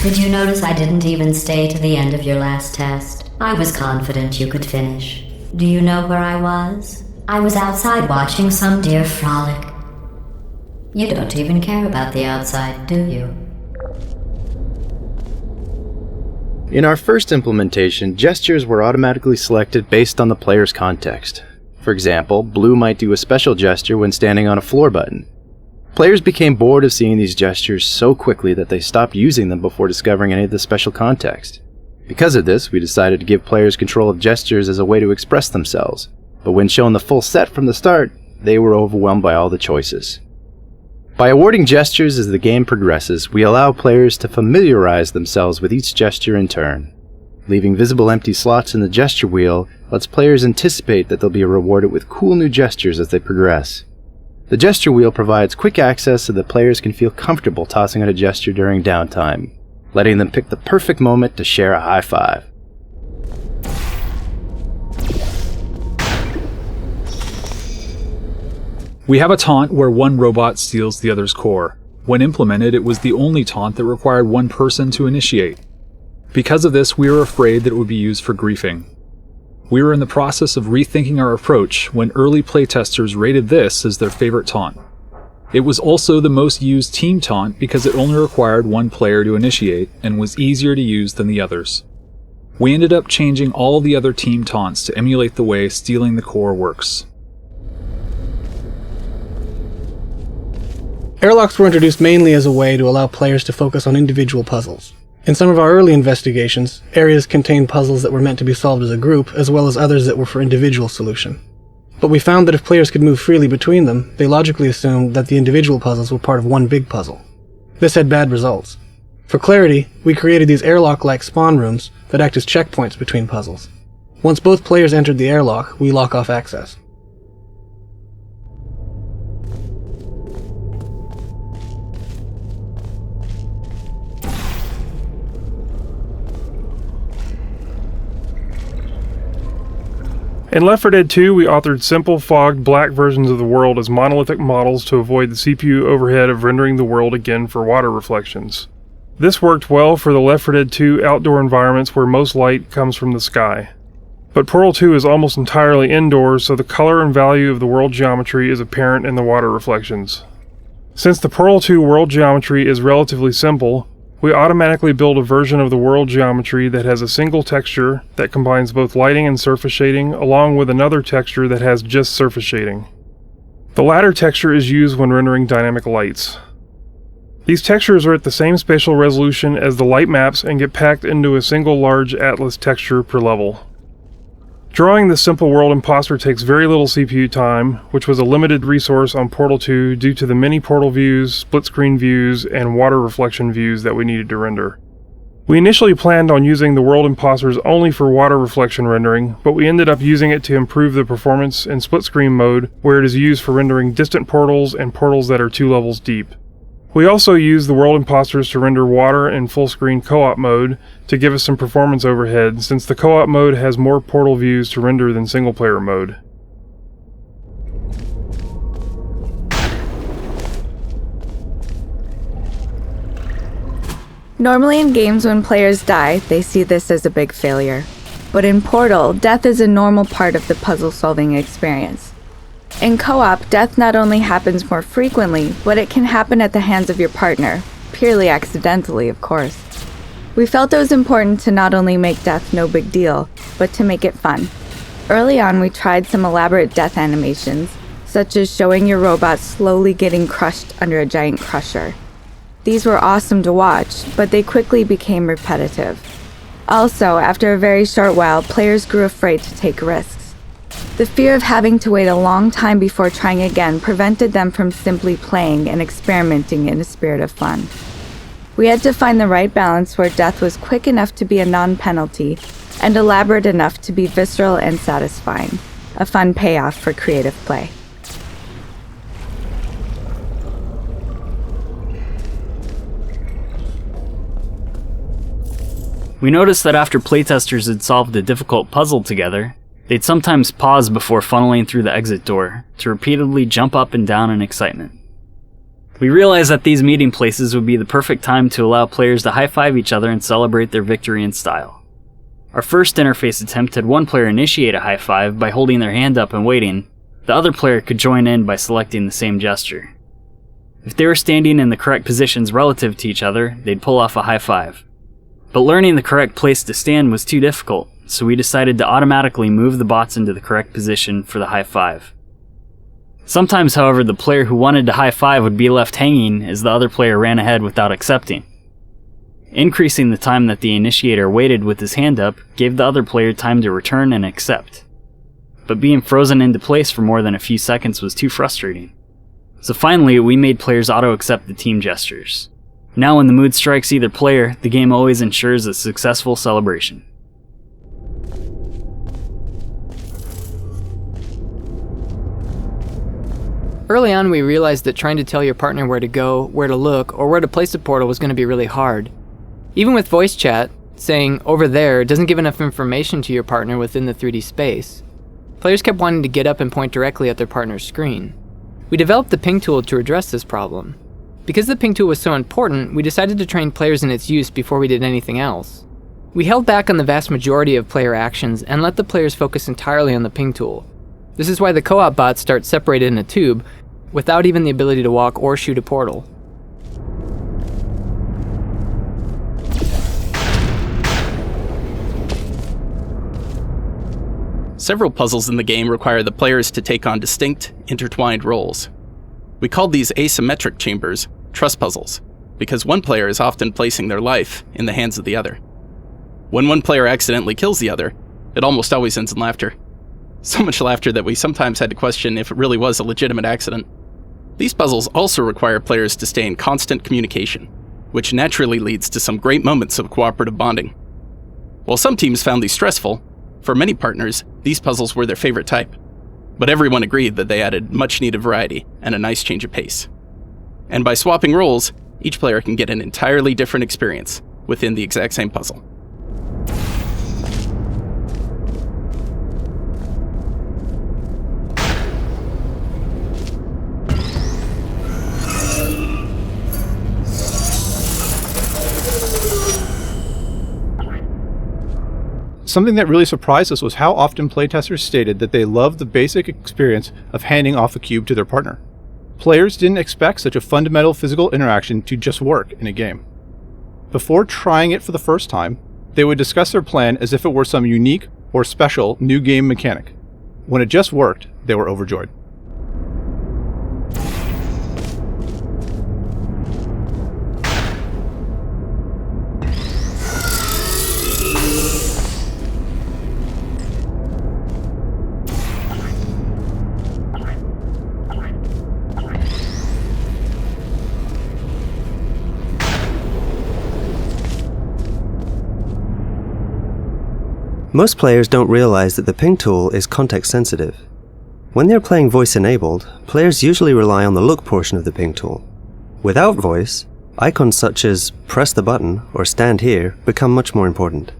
Did you notice I didn't even stay to the end of your last test? I was confident you could finish. Do you know where I was? I was outside watching some deer frolic. You don't even care about the outside, do you? In our first implementation, gestures were automatically selected based on the player's context. For example, blue might do a special gesture when standing on a floor button. Players became bored of seeing these gestures so quickly that they stopped using them before discovering any of the special context. Because of this, we decided to give players control of gestures as a way to express themselves, but when shown the full set from the start, they were overwhelmed by all the choices. By awarding gestures as the game progresses, we allow players to familiarize themselves with each gesture in turn. Leaving visible empty slots in the gesture wheel lets players anticipate that they'll be rewarded with cool new gestures as they progress. The gesture wheel provides quick access so that players can feel comfortable tossing out a gesture during downtime, letting them pick the perfect moment to share a high five. We have a taunt where one robot steals the other's core. When implemented, it was the only taunt that required one person to initiate. Because of this, we were afraid that it would be used for griefing. We were in the process of rethinking our approach when early playtesters rated this as their favorite taunt. It was also the most used team taunt because it only required one player to initiate and was easier to use than the others. We ended up changing all the other team taunts to emulate the way stealing the core works. Airlocks were introduced mainly as a way to allow players to focus on individual puzzles. In some of our early investigations, areas contained puzzles that were meant to be solved as a group, as well as others that were for individual solution. But we found that if players could move freely between them, they logically assumed that the individual puzzles were part of one big puzzle. This had bad results. For clarity, we created these airlock-like spawn rooms that act as checkpoints between puzzles. Once both players entered the airlock, we lock off access. In Left 4 Dead 2, we authored simple, fogged, black versions of the world as monolithic models to avoid the CPU overhead of rendering the world again for water reflections. This worked well for the Left 4 Dead 2 outdoor environments where most light comes from the sky. But Portal 2 is almost entirely indoors, so the color and value of the world geometry is apparent in the water reflections. Since the Portal 2 world geometry is relatively simple, we automatically build a version of the world geometry that has a single texture that combines both lighting and surface shading, along with another texture that has just surface shading. The latter texture is used when rendering dynamic lights. These textures are at the same spatial resolution as the light maps and get packed into a single large atlas texture per level. Drawing this simple world imposter takes very little CPU time, which was a limited resource on Portal 2 due to the many portal views, split-screen views, and water reflection views that we needed to render. We initially planned on using the world imposters only for water reflection rendering, but we ended up using it to improve the performance in split-screen mode, where it is used for rendering distant portals and portals that are 2 levels deep. We also used the world imposters to render water in full-screen co-op mode to give us some performance overhead, since the co-op mode has more portal views to render than single-player mode. Normally in games when players die, they see this as a big failure. But in Portal, death is a normal part of the puzzle-solving experience. In co-op, death not only happens more frequently, but it can happen at the hands of your partner, purely accidentally, of course. We felt it was important to not only make death no big deal, but to make it fun. Early on, we tried some elaborate death animations, such as showing your robot slowly getting crushed under a giant crusher. These were awesome to watch, but they quickly became repetitive. Also, after a very short while, players grew afraid to take risks. The fear of having to wait a long time before trying again prevented them from simply playing and experimenting in a spirit of fun. We had to find the right balance where death was quick enough to be a non-penalty and elaborate enough to be visceral and satisfying, a fun payoff for creative play. We noticed that after playtesters had solved a difficult puzzle together, they'd sometimes pause before funneling through the exit door to repeatedly jump up and down in excitement. We realized that these meeting places would be the perfect time to allow players to high-five each other and celebrate their victory in style. Our first interface attempt had one player initiate a high-five by holding their hand up and waiting. The other player could join in by selecting the same gesture. If they were standing in the correct positions relative to each other, they'd pull off a high-five. But learning the correct place to stand was too difficult, so we decided to automatically move the bots into the correct position for the high-five. Sometimes, however, the player who wanted to high-five would be left hanging as the other player ran ahead without accepting. Increasing the time that the initiator waited with his hand up gave the other player time to return and accept. But being frozen into place for more than a few seconds was too frustrating. So finally, we made players auto-accept the team gestures. Now when the mood strikes either player, the game always ensures a successful celebration. Early on, we realized that trying to tell your partner where to go, where to look, or where to place a portal was going to be really hard. Even with voice chat, saying "over there" doesn't give enough information to your partner within the 3D space. Players kept wanting to get up and point directly at their partner's screen. We developed the ping tool to address this problem. Because the ping tool was so important, we decided to train players in its use before we did anything else. We held back on the vast majority of player actions and let the players focus entirely on the ping tool. This is why the co-op bots start separated in a tube, without even the ability to walk or shoot a portal. Several puzzles in the game require the players to take on distinct, intertwined roles. We called these asymmetric chambers trust puzzles, because one player is often placing their life in the hands of the other. When one player accidentally kills the other, it almost always ends in laughter. So much laughter that we sometimes had to question if it really was a legitimate accident. These puzzles also require players to stay in constant communication, which naturally leads to some great moments of cooperative bonding. While some teams found these stressful, for many partners, these puzzles were their favorite type. But everyone agreed that they added much-needed variety and a nice change of pace. And by swapping roles, each player can get an entirely different experience within the exact same puzzle. Something that really surprised us was how often playtesters stated that they loved the basic experience of handing off a cube to their partner. Players didn't expect such a fundamental physical interaction to just work in a game. Before trying it for the first time, they would discuss their plan as if it were some unique or special new game mechanic. When it just worked, they were overjoyed. Most players don't realize that the ping tool is context sensitive. When they're playing voice enabled, players usually rely on the look portion of the ping tool. Without voice, icons such as press the button or stand here become much more important.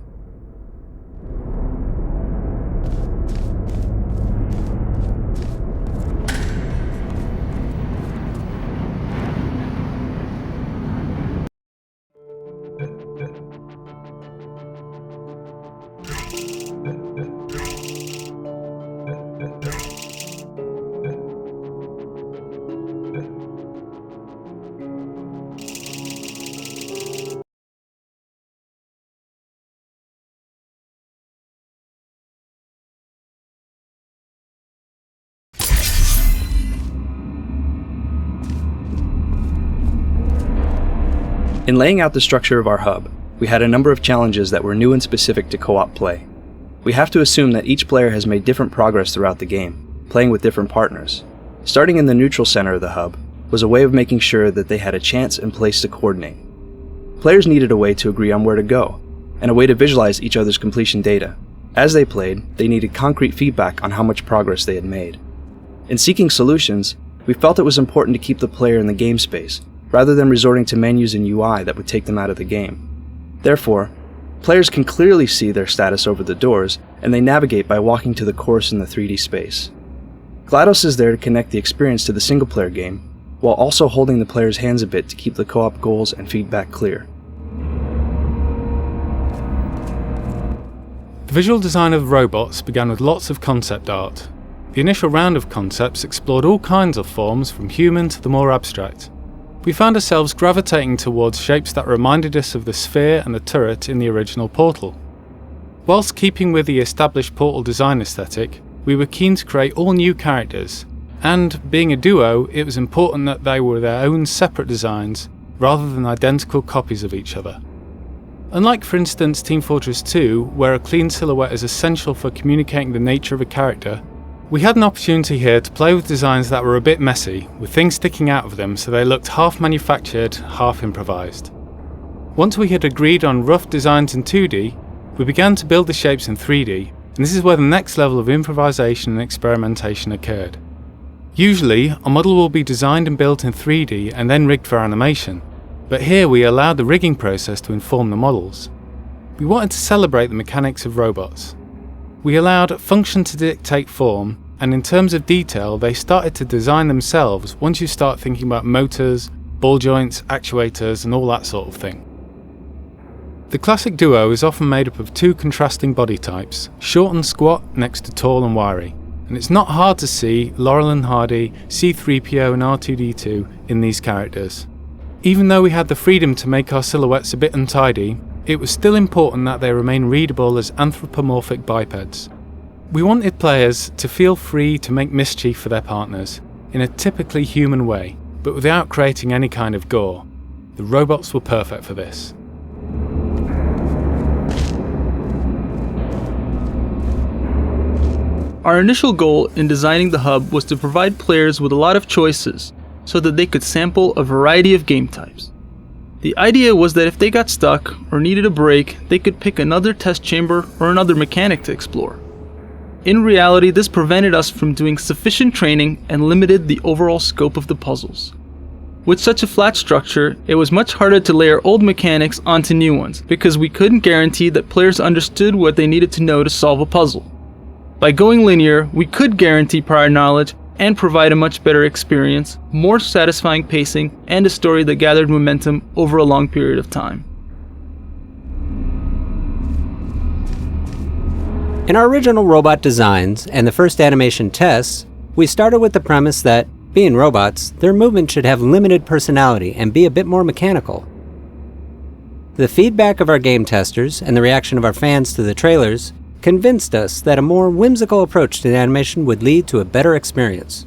In laying out the structure of our hub, we had a number of challenges that were new and specific to co-op play. We have to assume that each player has made different progress throughout the game, playing with different partners. Starting in the neutral center of the hub was a way of making sure that they had a chance and place to coordinate. Players needed a way to agree on where to go, and a way to visualize each other's completion data. As they played, they needed concrete feedback on how much progress they had made. In seeking solutions, we felt it was important to keep the player in the game space, rather than resorting to menus and UI that would take them out of the game. Therefore, players can clearly see their status over the doors, and they navigate by walking to the course in the 3D space. GLaDOS is there to connect the experience to the single-player game, while also holding the player's hands a bit to keep the co-op goals and feedback clear. The visual design of the robots began with lots of concept art. The initial round of concepts explored all kinds of forms, from human to the more abstract. We found ourselves gravitating towards shapes that reminded us of the sphere and the turret in the original Portal. Whilst keeping with the established Portal design aesthetic, we were keen to create all new characters, and being a duo, it was important that they were their own separate designs, rather than identical copies of each other. Unlike, for instance, Team Fortress 2, where a clean silhouette is essential for communicating the nature of a character, we had an opportunity here to play with designs that were a bit messy, with things sticking out of them so they looked half manufactured, half improvised. Once we had agreed on rough designs in 2D, we began to build the shapes in 3D, and this is where the next level of improvisation and experimentation occurred. Usually, a model will be designed and built in 3D and then rigged for animation, but here we allowed the rigging process to inform the models. We wanted to celebrate the mechanics of robots. We allowed function to dictate form, and in terms of detail, they started to design themselves once you start thinking about motors, ball joints, actuators, and all that sort of thing. The classic duo is often made up of two contrasting body types, short and squat next to tall and wiry, and it's not hard to see Laurel and Hardy, C-3PO and R2-D2 in these characters. Even though we had the freedom to make our silhouettes a bit untidy, it was still important that they remain readable as anthropomorphic bipeds. We wanted players to feel free to make mischief for their partners, in a typically human way, but without creating any kind of gore. The robots were perfect for this. Our initial goal in designing the hub was to provide players with a lot of choices, so that they could sample a variety of game types. The idea was that if they got stuck or needed a break, they could pick another test chamber or another mechanic to explore. In reality, this prevented us from doing sufficient training and limited the overall scope of the puzzles. With such a flat structure, it was much harder to layer old mechanics onto new ones, because we couldn't guarantee that players understood what they needed to know to solve a puzzle. By going linear, we could guarantee prior knowledge and provide a much better experience, more satisfying pacing, and a story that gathered momentum over a long period of time. In our original robot designs and the first animation tests, we started with the premise that, being robots, their movement should have limited personality and be a bit more mechanical. The feedback of our game testers and the reaction of our fans to the trailers convinced us that a more whimsical approach to animation would lead to a better experience.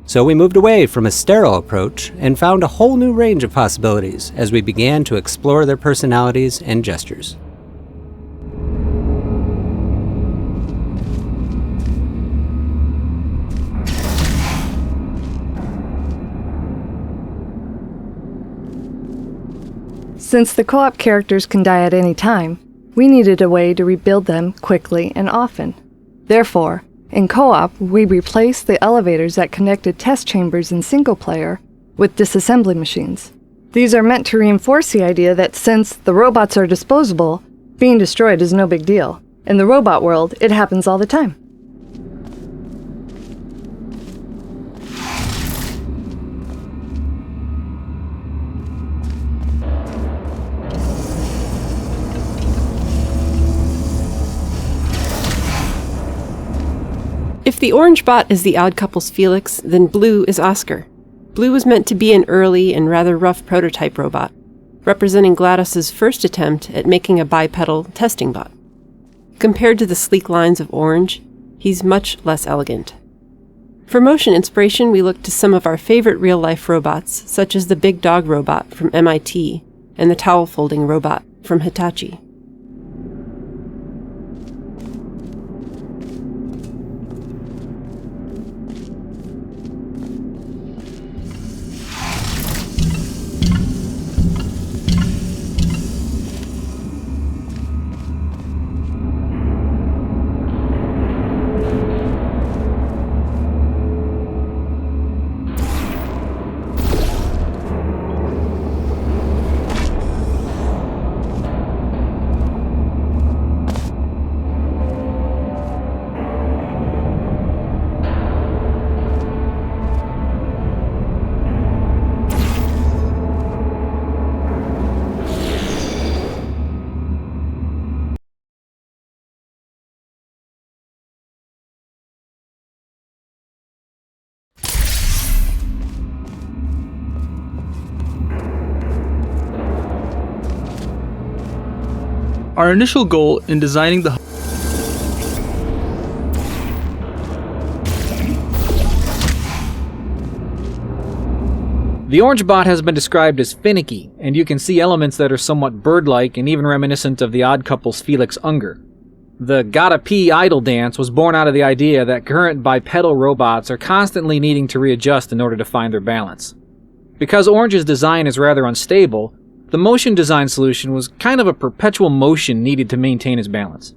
So we moved away from a sterile approach and found a whole new range of possibilities as we began to explore their personalities and gestures. Since the co-op characters can die at any time, we needed a way to rebuild them quickly and often. Therefore, in co-op, we replaced the elevators that connected test chambers in single-player with disassembly machines. These are meant to reinforce the idea that since the robots are disposable, being destroyed is no big deal. In the robot world, it happens all the time. If the orange bot is the odd couple's Felix, then blue is Oscar. Blue was meant to be an early and rather rough prototype robot, representing GLaDOS's first attempt at making a bipedal testing bot. Compared to the sleek lines of orange, he's much less elegant. For motion inspiration, we looked to some of our favorite real-life robots, such as the Big Dog robot from MIT and the towel-folding robot from Hitachi. Our initial goal in designing the The orange bot has been described as finicky, and you can see elements that are somewhat bird-like and even reminiscent of the Odd Couple's Felix Unger. The gotta pee idle dance was born out of the idea that current bipedal robots are constantly needing to readjust in order to find their balance. Because Orange's design is rather unstable, the motion design solution was kind of a perpetual motion needed to maintain his balance.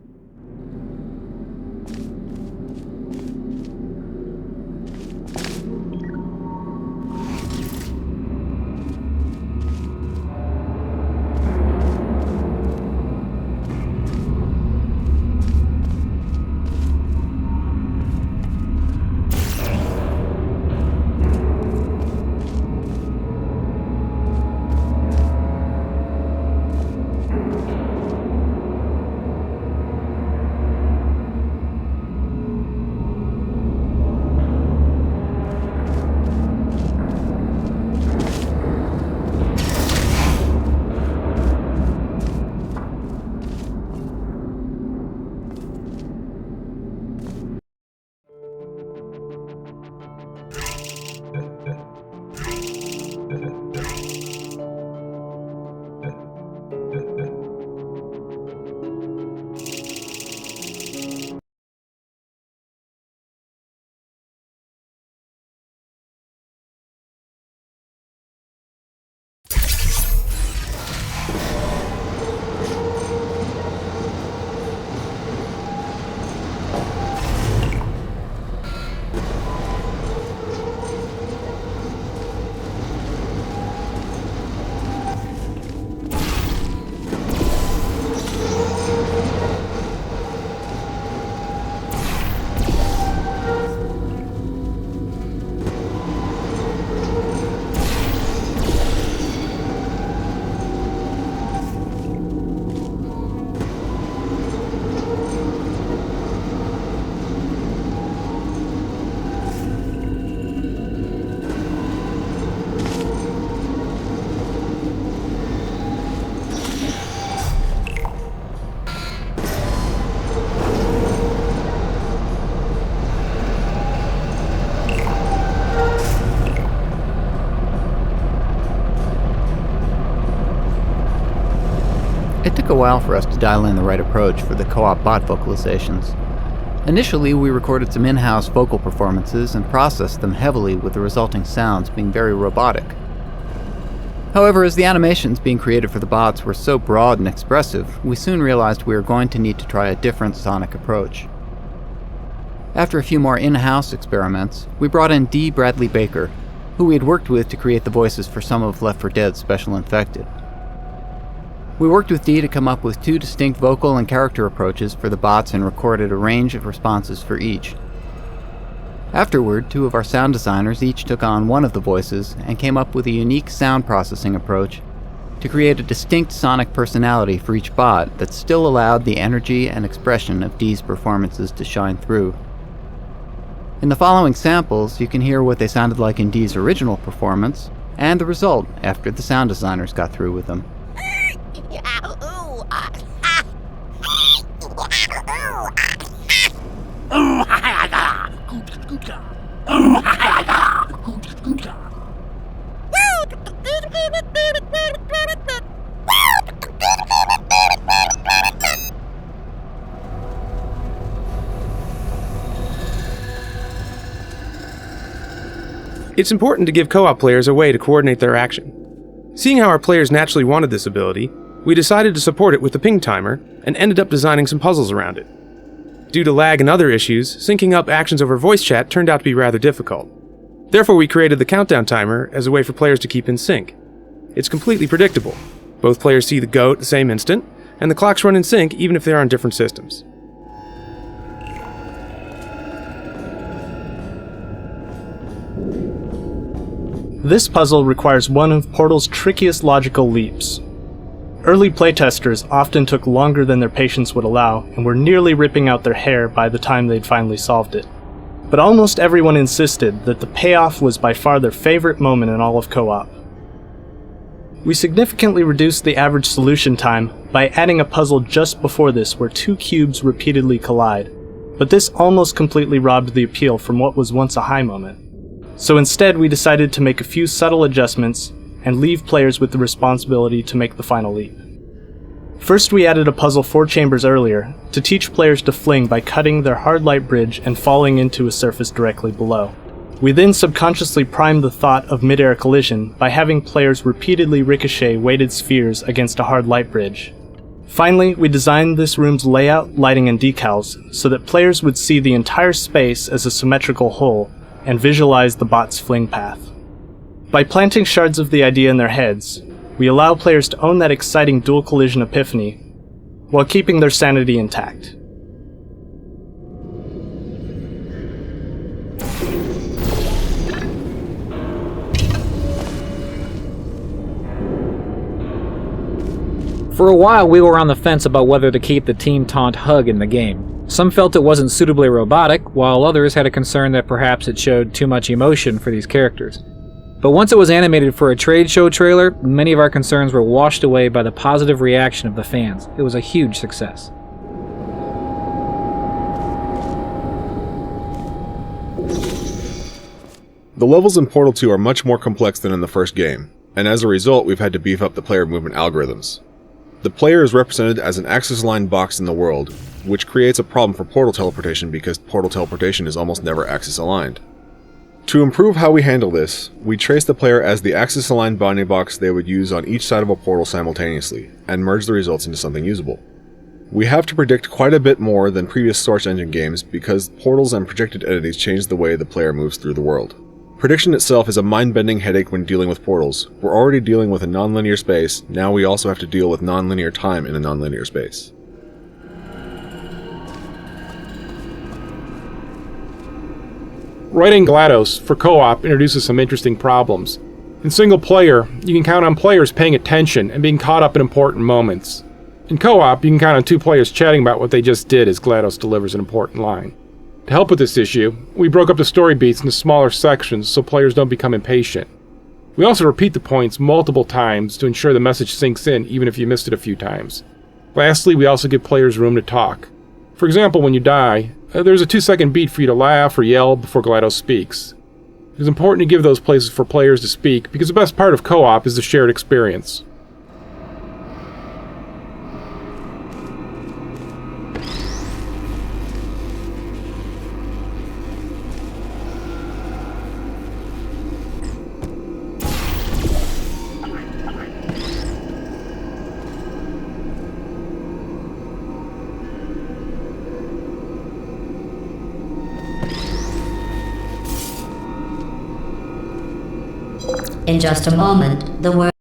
It took a while for us to dial in the right approach for the co-op bot vocalizations. Initially, we recorded some in-house vocal performances and processed them heavily, with the resulting sounds being very robotic. However, as the animations being created for the bots were so broad and expressive, we soon realized we were going to need to try a different sonic approach. After a few more in-house experiments, we brought in D. Bradley Baker, who we had worked with to create the voices for some of Left 4 Dead's Special Infected. We worked with Dee to come up with two distinct vocal and character approaches for the bots and recorded a range of responses for each. Afterward, two of our sound designers each took on one of the voices and came up with a unique sound processing approach to create a distinct sonic personality for each bot that still allowed the energy and expression of Dee's performances to shine through. In the following samples, you can hear what they sounded like in Dee's original performance, and the result after the sound designers got through with them. It's important to give co-op players a way to coordinate their action. Seeing how our players naturally wanted this ability, we decided to support it with the ping timer and ended up designing some puzzles around it. Due to lag and other issues, syncing up actions over voice chat turned out to be rather difficult. Therefore, we created the countdown timer as a way for players to keep in sync. It's completely predictable. Both players see the go at the same instant, and the clocks run in sync even if they're on different systems. This puzzle requires one of Portal's trickiest logical leaps. Early playtesters often took longer than their patience would allow and were nearly ripping out their hair by the time they'd finally solved it. But almost everyone insisted that the payoff was by far their favorite moment in all of co-op. We significantly reduced the average solution time by adding a puzzle just before this where two cubes repeatedly collide, but this almost completely robbed the appeal from what was once a high moment. So instead we decided to make a few subtle adjustments and leave players with the responsibility to make the final leap. First, we added a puzzle 4 chambers earlier to teach players to fling by cutting their hard light bridge and falling into a surface directly below. We then subconsciously primed the thought of mid-air collision by having players repeatedly ricochet weighted spheres against a hard light bridge. Finally, we designed this room's layout, lighting, and decals so that players would see the entire space as a symmetrical whole and visualize the bot's fling path. By planting shards of the idea in their heads, we allow players to own that exciting dual collision epiphany while keeping their sanity intact. For a while, we were on the fence about whether to keep the team taunt hug in the game. Some felt it wasn't suitably robotic, while others had a concern that perhaps it showed too much emotion for these characters. But once it was animated for a trade show trailer, many of our concerns were washed away by the positive reaction of the fans. It was a huge success. The levels in Portal 2 are much more complex than in the first game, and as a result, we've had to beef up the player movement algorithms. The player is represented as an axis-aligned box in the world, which creates a problem for portal teleportation because portal teleportation is almost never axis-aligned. To improve how we handle this, we trace the player as the axis-aligned bounding box they would use on each side of a portal simultaneously, and merge the results into something usable. We have to predict quite a bit more than previous Source Engine games because portals and projected entities change the way the player moves through the world. Prediction itself is a mind-bending headache when dealing with portals. We're already dealing with a non-linear space, now we also have to deal with non-linear time in a non-linear space. Writing GLaDOS for co-op introduces some interesting problems. In single player, you can count on players paying attention and being caught up in important moments. In co-op, you can count on 2 players chatting about what they just did as GLaDOS delivers an important line. To help with this issue, we broke up the story beats into smaller sections so players don't become impatient. We also repeat the points multiple times to ensure the message sinks in even if you missed it a few times. Lastly, we also give players room to talk. For example, when you die, there's a 2-second beat for you to laugh or yell before GLaDOS speaks. It is important to give those places for players to speak because the best part of co-op is the shared experience. In just a moment, the word